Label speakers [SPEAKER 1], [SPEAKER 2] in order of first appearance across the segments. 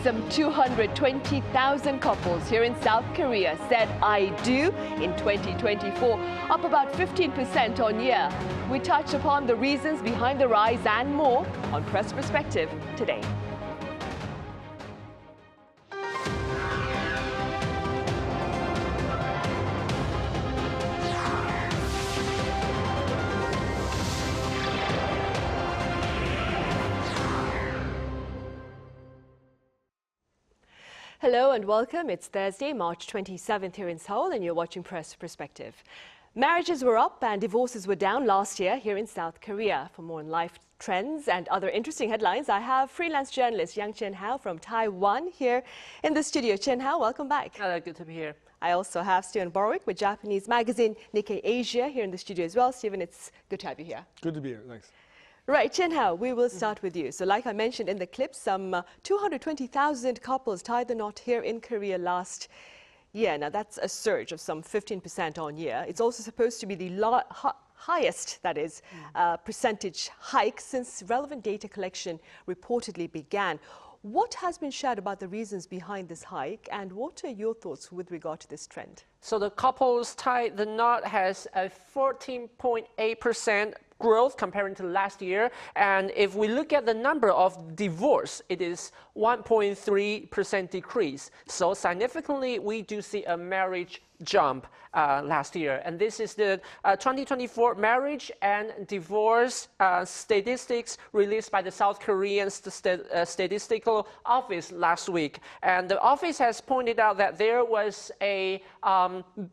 [SPEAKER 1] Some 220,000 couples here in South Korea said "I do" in 2024, up about 15% on year. We touch upon the reasons behind the rise and more on Press Perspective today. Hello and welcome. It's Thursday, March 27th here in Seoul, and you're watching Press Perspective. Marriages were up and divorces were down last year here in South Korea. For more on life trends and other interesting headlines, I have freelance journalist Yang Chien-Hao from Taiwan here in the studio. Chien-Hao, welcome back.
[SPEAKER 2] Hello, good to be here.
[SPEAKER 1] I also have Steven Borowiec with Japanese magazine Nikkei Asia here in the studio as well. Steven, it's good to have you here.
[SPEAKER 3] Good to be here, thanks.
[SPEAKER 1] Right, Chien-Hao, we will start with you. So like I mentioned in the clip, some 220,000 couples tied the knot here in Korea last year. Now that's a surge of some 15% on year. It's also supposed to be the highest, that is, percentage hike since relevant data collection reportedly began. What has been shared about the reasons behind this hike, and what are your thoughts with regard to this trend?
[SPEAKER 2] So the couples tied the knot has a 14.8% growth comparing to last year, and if we look at the number of divorce, it is 1.3% decrease. So significantly, we do see a marriage jump last year, and this is the 2024 marriage and divorce statistics released by the South Korean Statistical Office last week. And the office has pointed out that there was a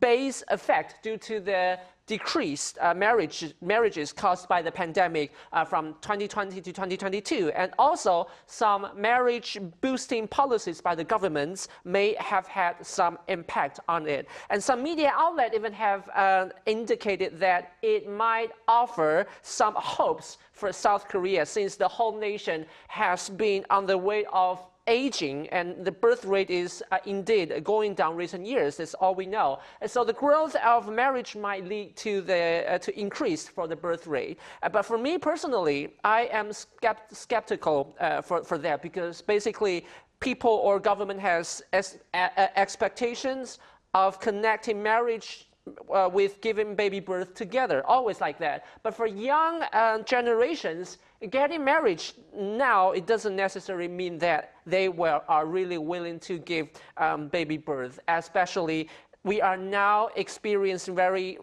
[SPEAKER 2] base effect due to the decreased marriages caused by the pandemic from 2020 to 2022, and also some marriage boosting policies by the governments may have had some impact on it. And some media outlets even have indicated that it might offer some hopes for South Korea, since the whole nation has been on the way of aging, and the birth rate is indeed going down recent years. That's all we know. And so the growth of marriage might lead to the increase for the birth rate. But for me personally, I am skeptical for that, because basically people or government has expectations of connecting marriage with giving baby birth together, always like that. But for young generations, getting married now, it doesn't necessarily mean that they are really willing to give baby birth. Especially, we are now experiencing very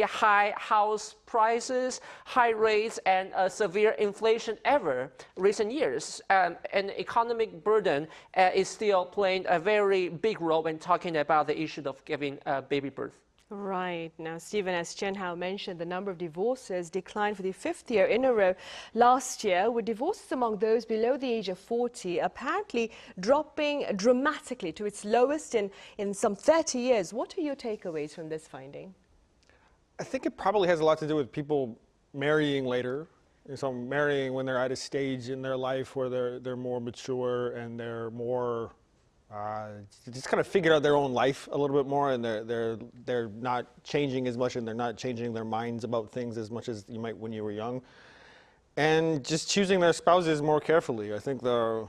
[SPEAKER 2] high house prices, high rates, and severe inflation ever recent years. And economic burden is still playing a very big role when talking about the issue of giving baby birth.
[SPEAKER 1] Right. Now, Stephen, as Chien-Hao mentioned, the number of divorces declined for the 5th year in a row last year, with divorces among those below the age of 40 apparently dropping dramatically to its lowest in some 30 years. What are your takeaways from this finding?
[SPEAKER 3] I think it probably has a lot to do with people marrying later. So marrying when they're at a stage in their life where they're more mature and they're more just kind of figured out their own life a little bit more, and they're not changing as much, and they're not changing their minds about things as much as you might when you were young, and just choosing their spouses more carefully. I think the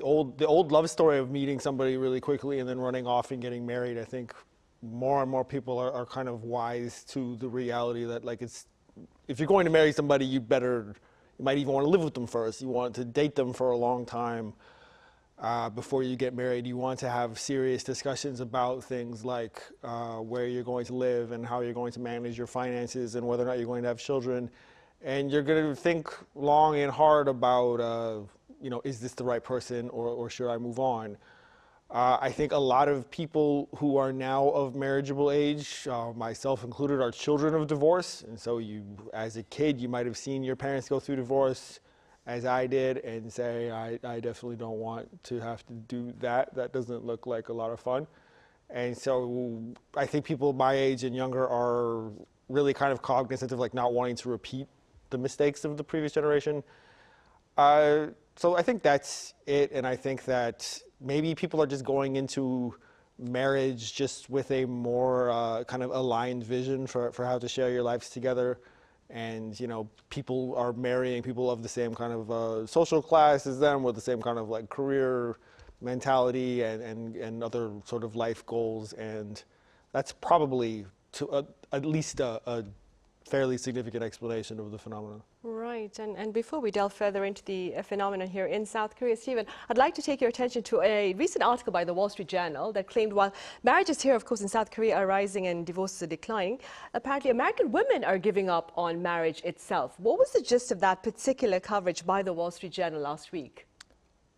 [SPEAKER 3] old love story of meeting somebody really quickly and then running off and getting married, I think more and more people are kind of wise to the reality that, like, if you're going to marry somebody, you might even want to live with them first. You want to date them for a long time. Before you get married, you want to have serious discussions about things like where you're going to live and how you're going to manage your finances and whether or not you're going to have children. And you're going to think long and hard about, is this the right person, or should I move on? I think a lot of people who are now of marriageable age, myself included, are children of divorce. And so as a kid, you might have seen your parents go through divorce, as I did, and say, I definitely don't want to have to do that. That doesn't look like a lot of fun. And so I think people my age and younger are really kind of cognizant of, like, not wanting to repeat the mistakes of the previous generation. So I think that's it, and I think that maybe people are just going into marriage just with a more kind of aligned vision for how to share your lives together. and people are marrying people of the same kind of social class as them, with the same kind of like career mentality and other sort of life goals, and that's probably at least a fairly significant explanation of the phenomenon.
[SPEAKER 1] Right, and before we delve further into the phenomenon here in South Korea, Stephen, I'd like to take your attention to a recent article by the Wall Street Journal that claimed while marriages here, of course, in South Korea are rising and divorces are declining, apparently American women are giving up on marriage itself. What was the gist of that particular coverage by the Wall Street Journal last week?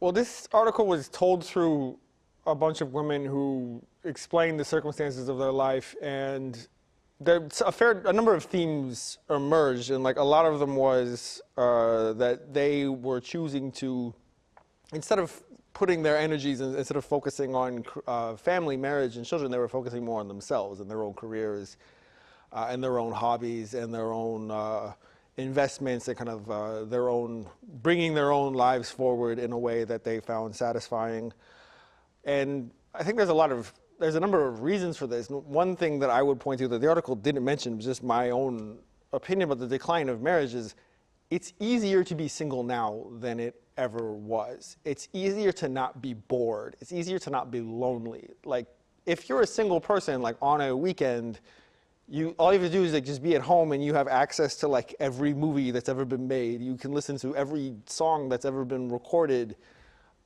[SPEAKER 1] Well,
[SPEAKER 3] this article was told through a bunch of women who explained the circumstances of their life, and there's a number of themes emerged, and like a lot of them was that they were choosing to, instead of putting their energies, instead of focusing on family, marriage, and children, they were focusing more on themselves and their own careers, and their own hobbies, and their own investments, and kind of bringing their own lives forward in a way that they found satisfying. And I think there's a number of reasons for this. One thing that I would point to that the article didn't mention, was just my own opinion about the decline of marriage, is it's easier to be single now than it ever was. It's easier to not be bored. It's easier to not be lonely. Like, if you're a single person, like on a weekend, all you have to do is like just be at home, and you have access to like every movie that's ever been made. You can listen to every song that's ever been recorded.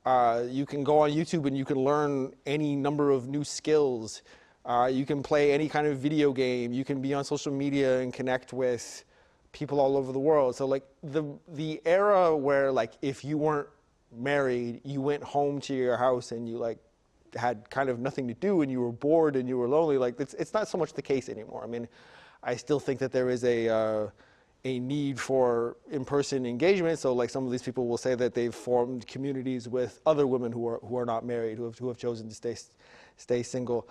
[SPEAKER 3] You can go on YouTube and you can learn any number of new skills. You can play any kind of video game. You can be on social media and connect with people all over the world. So like the era where like if you weren't married, you went home to your house and you like had kind of nothing to do and you were bored and you were lonely, like it's not so much the case anymore. I mean, I still think that there is a need for in-person engagement. So like some of these people will say that they've formed communities with other women who are not married, who have chosen to stay single.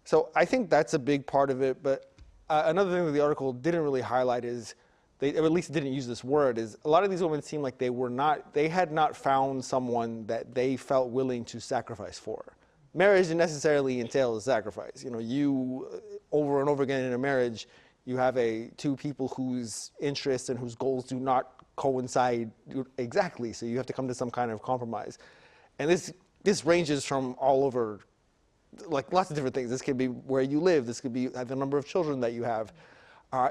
[SPEAKER 3] So I think that's a big part of it. But another thing that the article didn't really highlight is, or at least didn't use this word, is a lot of these women seem like they had not found someone that they felt willing to sacrifice for. Marriage necessarily entails sacrifice. You over and over again in a marriage, you have two people whose interests and whose goals do not coincide exactly, so you have to come to some kind of compromise. And this ranges from all over, like lots of different things. This could be where you live. This could be the number of children that you have.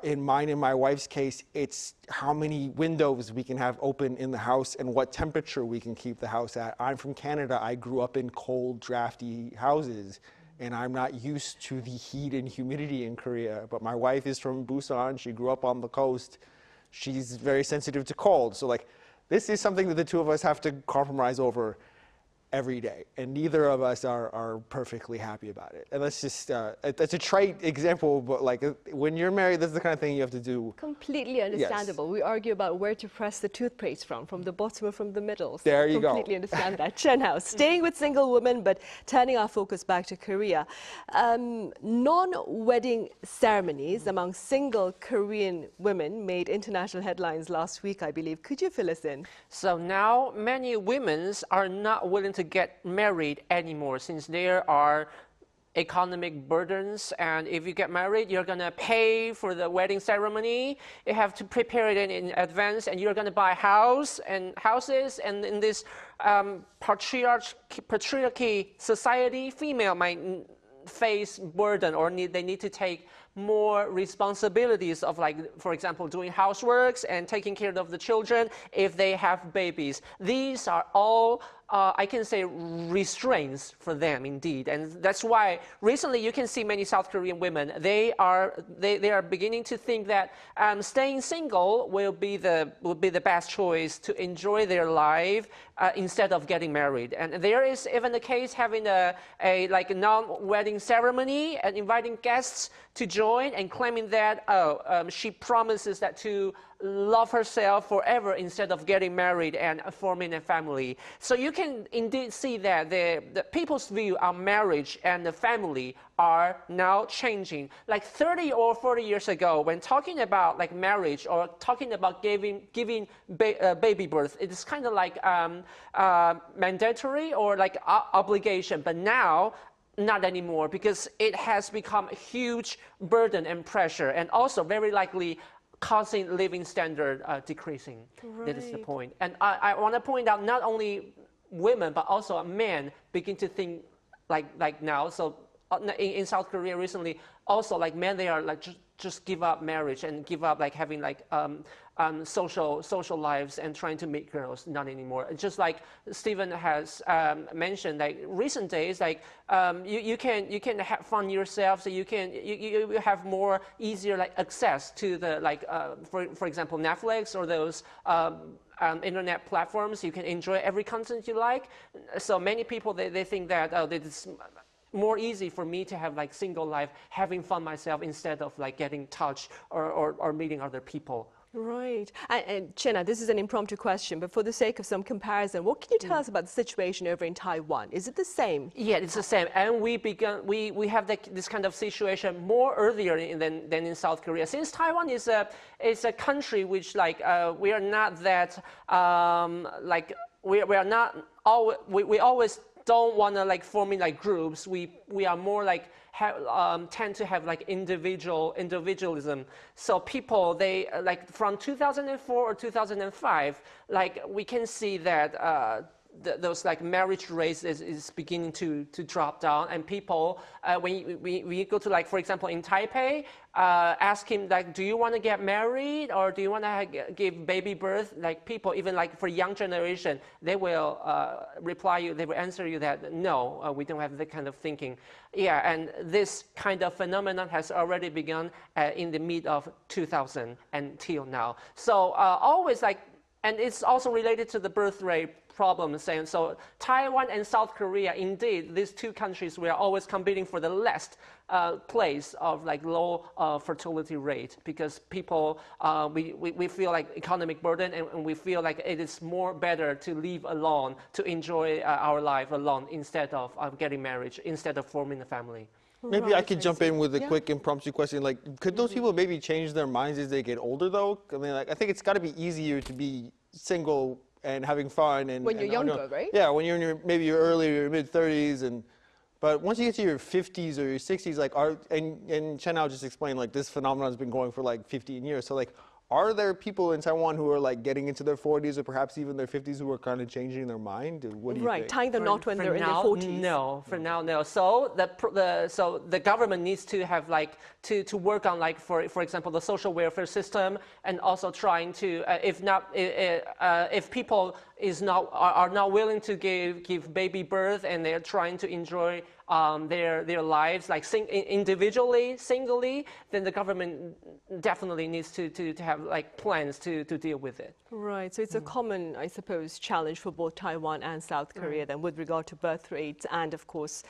[SPEAKER 3] In mine and my wife's case, it's how many windows we can have open in the house and what temperature we can keep the house at. I'm from Canada. I grew up in cold, drafty houses, and I'm not used to the heat and humidity in Korea. But my wife is from Busan. She grew up on the coast. She's very sensitive to cold. So like, this is something that the two of us have to compromise over every day, and neither of us are perfectly happy about it. And that's just, it's a trite example, but like when you're married, that's the kind of thing you have to do.
[SPEAKER 1] Completely understandable. Yes. We argue about where to press the toothpaste from the bottom or from the middle. So
[SPEAKER 3] there you go.
[SPEAKER 1] Completely understand that. Chien-Hao, staying with single women, but turning our focus back to Korea. Non-wedding ceremonies among single Korean women made international headlines last week, I believe. Could you fill us in?
[SPEAKER 2] So now many women are not willing to get married anymore, since there are economic burdens, and if you get married, you're going to pay for the wedding ceremony. You have to prepare it in advance, and you're going to buy houses, and in this patriarchy society, female might face burden, or they need to take more responsibilities of, like, for example, doing houseworks and taking care of the children if they have babies. These are all I can say restraints for them indeed, and that's why recently you can see many South Korean women, they are beginning to think that staying single will be the best choice to enjoy their life instead of getting married. And there is even the case having a non-wedding ceremony and inviting guests to join and claiming that she promises that to love herself forever instead of getting married and forming a family. So you can indeed see that the people's view on marriage and the family are now changing. Like 30 or 40 years ago, when talking about like marriage or talking about giving baby birth, it's kind of like mandatory or like obligation. But now, not anymore, because it has become a huge burden and pressure, and also very likely causing living standard decreasing. That is the point. And I want to point out not only women but also men begin to think like now. So in South Korea recently, also like men, they are like just give up marriage and give up like having like social lives and trying to meet girls. Not anymore. Just like Steven has mentioned, like recent days, like you can have fun yourself, so you have more easier like access to the like for example Netflix or those internet platforms. You can enjoy every content you like. So many people they think that it's more easy for me to have like single life, having fun myself instead of like getting touched or meeting other people.
[SPEAKER 1] Right. And Chien-Hao, this is an impromptu question, but for the sake of some comparison, what can you tell us about the situation over in Taiwan? Is it the same?
[SPEAKER 2] Yeah, it's the same. And we have this kind of situation more earlier than in South Korea. Since Taiwan is a country which like we are not that like we are not we always don't want to like forming like groups. We are more like tend to have like individualism. So people, they like from 2004 or 2005, like we can see that those like marriage rates is beginning to drop down, and people when you go to like, for example, in Taipei, ask him like, do you want to get married or do you want to give baby birth? Like people, even like for young generation, they will they will answer you that no, we don't have that kind of thinking. Yeah, and this kind of phenomenon has already begun in the mid of 2000 until now. So always like, and it's also related to the birth rate problem. Saying so, Taiwan and South Korea, indeed, these two countries were always competing for the last place of like low fertility rate, because people we feel like economic burden, and we feel like it is more better to live alone, to enjoy our life alone instead of getting married, instead of forming a family.
[SPEAKER 3] Maybe I could jump in with a quick impromptu question. Like, could those people maybe change their minds as they get older, though? I mean, like, I think it's got to be easier to be single and having fun. And
[SPEAKER 1] when you're younger, right?
[SPEAKER 3] Yeah, when you're in maybe your early or mid-30s, but once you get to your 50s or your 60s, like, and Chien-Hao just explained, like, this phenomenon has been going for like 15 years. So, like, are there people in Taiwan who are like getting into their 40s or perhaps even their 50s who are kind of changing their mind? What do you think?
[SPEAKER 1] Tying the knot when they're in their 40s.
[SPEAKER 2] No, for now, no. So the government needs to have like to work on like for example the social welfare system, and also trying to if people are not willing to give baby birth and they're trying to enjoy their lives like individually, singly, then the government definitely needs to have like plans to deal with it.
[SPEAKER 1] Right, so it's a common, I suppose, challenge for both Taiwan and South Korea then, with regard to birth rates and, of course,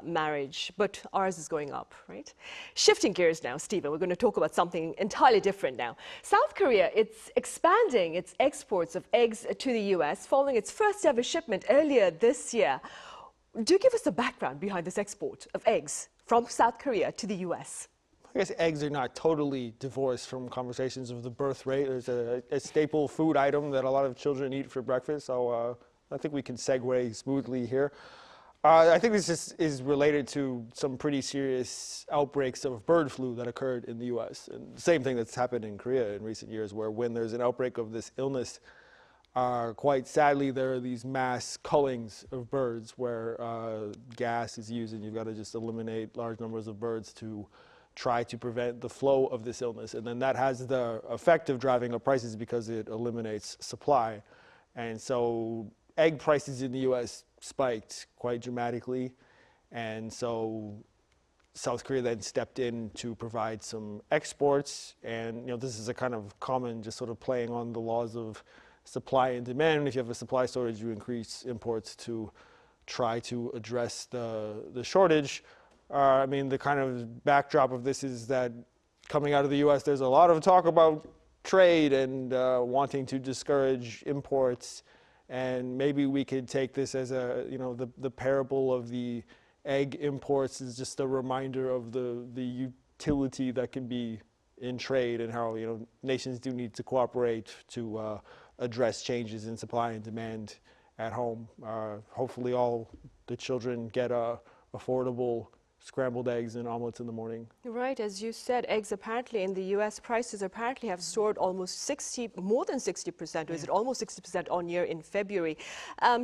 [SPEAKER 1] marriage. But ours is going up, right? Shifting gears now, Steven, we're going to talk about something entirely different now. South Korea, it's expanding its exports of eggs to the US following its first ever shipment earlier this year. Do give us the background behind this export of eggs from South Korea to the US.
[SPEAKER 3] I guess eggs are not totally divorced from conversations of the birth rate. There's a staple food item that a lot of children eat for breakfast, so I think we can segue smoothly here. I think this is related to some pretty serious outbreaks of bird flu that occurred in the US. And the same thing that's happened in Korea in recent years, where when there's an outbreak of this illness, quite sadly, there are these mass cullings of birds where gas is used, and you've got to just eliminate large numbers of birds to try to prevent the flow of this illness. And then that has the effect of driving up prices because it eliminates supply. And so egg prices in the US spiked quite dramatically. And so South Korea then stepped in to provide some exports. And this is a kind of common, just sort of playing on the laws of supply and demand. If you have a supply shortage, you increase imports to try to address the shortage. I mean, the kind of backdrop of this is that coming out of the US, there's a lot of talk about trade and wanting to discourage imports. And maybe we could take this as the parable of the egg imports is just a reminder of the utility that can be in trade, and how nations do need to cooperate to address changes in supply and demand at home. Hopefully all the children get affordable scrambled eggs and omelets in the morning.
[SPEAKER 1] Right, as you said, eggs apparently in the US prices apparently have soared almost more than 60%, or is it almost 60% on year in February?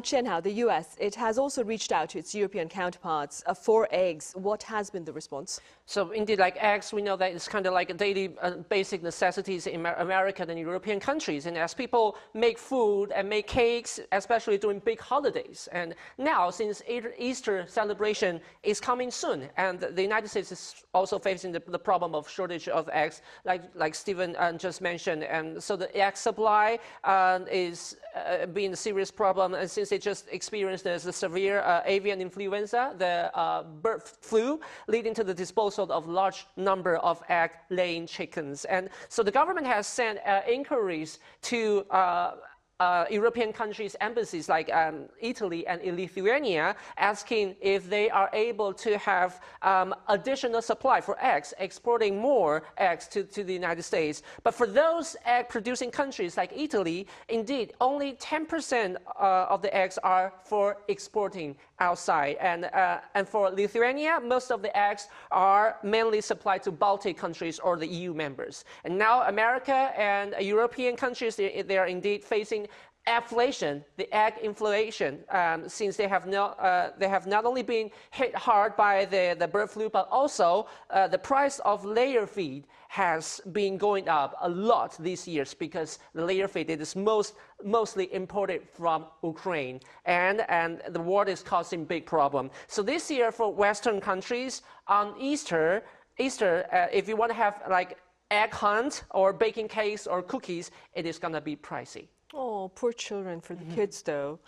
[SPEAKER 1] Chien-Hao, the US, it has also reached out to its European counterparts for eggs. What has been the response?
[SPEAKER 2] So indeed, like eggs, we know that it's kind of like a daily basic necessities in American and European countries. And as people make food and make cakes, especially during big holidays, and now since Easter celebration is coming soon, and the United States is also facing the problem of shortage of eggs, like Steven just mentioned, and so the egg supply is being a serious problem. And since they just experienced the severe avian influenza, the bird flu, leading to the disposal of large number of egg-laying chickens, and so the government has sent inquiries to European countries' embassies like Italy and Lithuania, asking if they are able to have additional supply for eggs, exporting more eggs to the United States. But for those egg-producing countries like Italy, indeed, only 10% of the eggs are for exporting outside. And for Lithuania, most of the eggs are mainly supplied to Baltic countries or the EU members. And now America and European countries, they are indeed facing inflation, the egg inflation, since they have not only been hit hard by the bird flu, but also the price of layer feed has been going up a lot these years because the layer feed is mostly imported from Ukraine, and the war is causing big problem. So this year for Western countries on Easter, if you want to have like egg hunt or baking cakes or cookies, it is gonna be pricey.
[SPEAKER 1] Oh, poor children for the kids, though.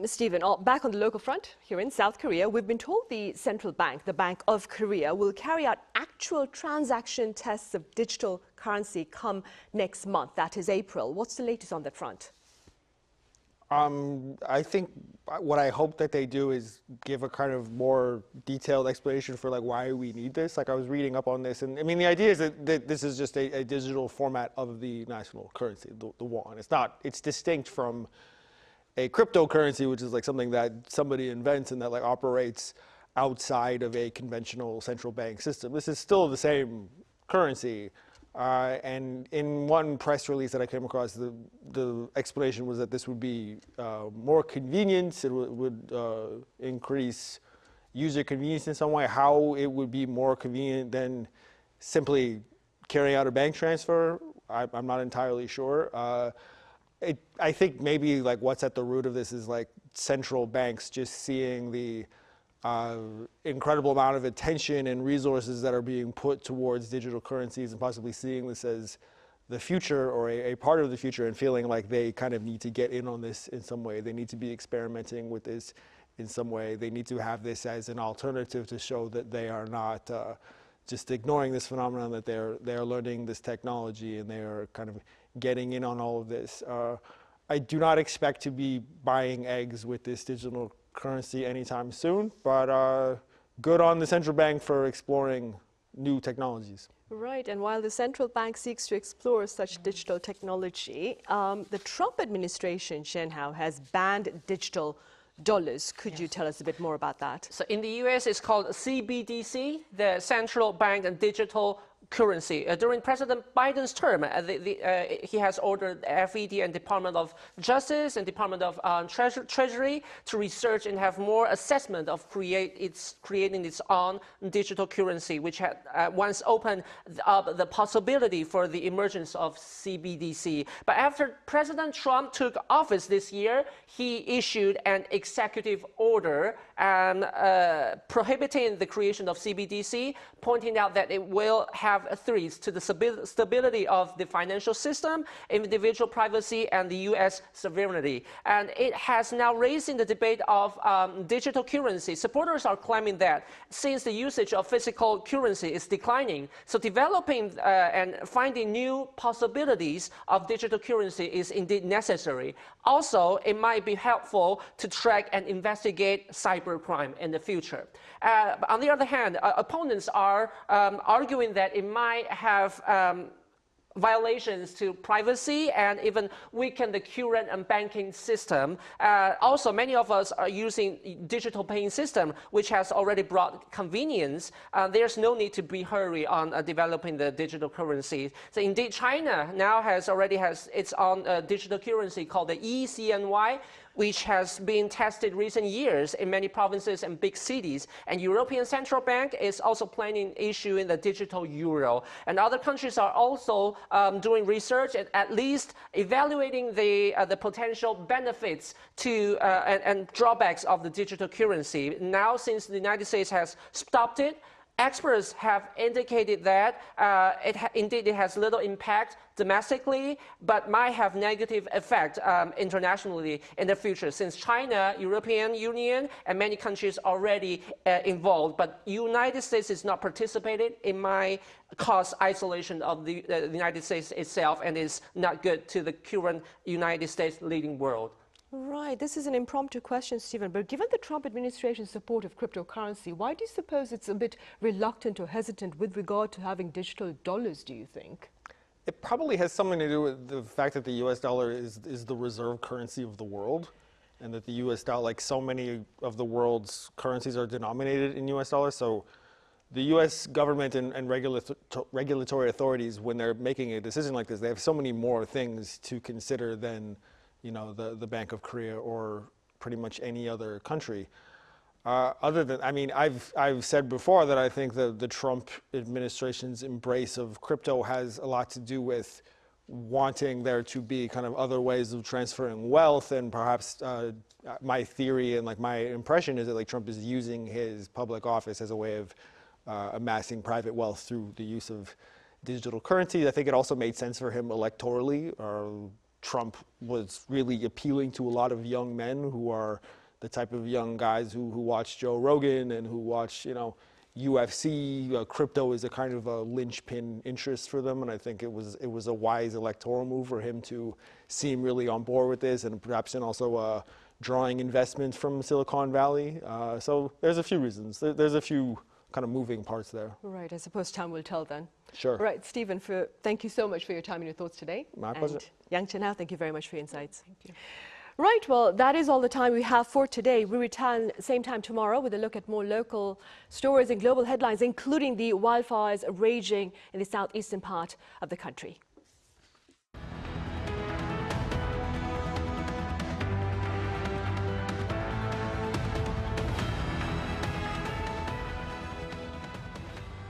[SPEAKER 1] Steven, back on the local front, here in South Korea, we've been told the central bank, the Bank of Korea, will carry out actual transaction tests of digital currency come next month, that is April. What's the latest on that front?
[SPEAKER 3] I think what I hope that they do is give a kind of more detailed explanation for like why we need this. Like I was reading up on this, and I mean the idea is that this is just a digital format of the national currency, the won. It's distinct from a cryptocurrency, which is like something that somebody invents and that like operates outside of a conventional central bank system. This is still the same currency. And in one press release that I came across, the explanation was that this would be more convenient. It would increase user convenience in some way. How it would be more convenient than simply carrying out a bank transfer, I'm not entirely sure. I think maybe like what's at the root of this is like central banks just seeing the incredible amount of attention and resources that are being put towards digital currencies and possibly seeing this as the future or a part of the future and feeling like they kind of need to get in on this in some way. They need to be experimenting with this in some way. They need to have this as an alternative to show that they are not just ignoring this phenomenon, that they're learning this technology and they are kind of getting in on all of this. I do not expect to be buying eggs with this digital currency anytime soon, but good on the central bank for exploring new technologies.
[SPEAKER 1] Right, and while the central bank seeks to explore such digital technology, the Trump administration, Chien-Hao, has banned digital dollars. Could you tell us a bit more about that? So
[SPEAKER 2] in the US, it's called CBDC, the Central Bank and Digital Currency. During President Biden's term, he has ordered FED and Department of Justice and Department of Treasury to research and have more assessment of creating its own digital currency, which had once opened up the possibility for the emergence of CBDC. But after President Trump took office this year, he issued an executive order prohibiting the creation of CBDC, pointing out that it will have threats to the stability of the financial system, individual privacy, and the U.S. sovereignty. And it has now raised in the debate of digital currency. Supporters are claiming that since the usage of physical currency is declining, so developing and finding new possibilities of digital currency is indeed necessary. Also, it might be helpful to track and investigate cybercrime in the future. On the other hand, opponents are arguing that it might have violations to privacy and even weaken the current banking system. Also, many of us are using digital paying system, which has already brought convenience. There's no need to be hurry on developing the digital currency. So indeed, China now already has its own digital currency called the eCNY, which has been tested recent years in many provinces and big cities. And European Central Bank is also planning issuing the digital euro. And other countries are also doing research and at least evaluating the potential benefits to and drawbacks of the digital currency. Now, since the United States has stopped it, experts have indicated that indeed it has little impact domestically, but might have negative effect internationally in the future, since China, European Union, and many countries already involved. But United States is not participated. It might cause isolation of the United States itself, and is not good to the current United States leading world.
[SPEAKER 1] Right, this is an impromptu question, Stephen, but given the Trump administration's support of cryptocurrency, why do you suppose it's a bit reluctant or hesitant with regard to having digital dollars, do you think?
[SPEAKER 3] It probably has something to do with the fact that the US dollar is the reserve currency of the world, and that the US dollar, like so many of the world's currencies, are denominated in US dollars. So the US government and regulatory authorities, when they're making a decision like this, they have so many more things to consider than the Bank of Korea or pretty much any other country. Other than, I mean, I've said before that I think the Trump administration's embrace of crypto has a lot to do with wanting there to be kind of other ways of transferring wealth, and perhaps my theory and like my impression is that like Trump is using his public office as a way of amassing private wealth through the use of digital currency. I think it also made sense for him electorally. Trump was really appealing to a lot of young men who are the type of young guys who watch Joe Rogan and who watch, UFC. Crypto is a kind of a linchpin interest for them, and I think it was a wise electoral move for him to seem really on board with this, and perhaps also drawing investments from Silicon Valley. So there's a few reasons. There's a few kind of moving parts there.
[SPEAKER 1] Right, I suppose time will tell then.
[SPEAKER 3] Sure.
[SPEAKER 1] Right, Stephen, thank you so much for your time and your thoughts today.
[SPEAKER 3] My pleasure.
[SPEAKER 1] And Yang Chien-Hao, thank you very much for your insights.
[SPEAKER 2] Thank you.
[SPEAKER 1] Right, well, that is all the time we have for today. We return same time tomorrow with a look at more local stories and global headlines, including the wildfires raging in the southeastern part of the country.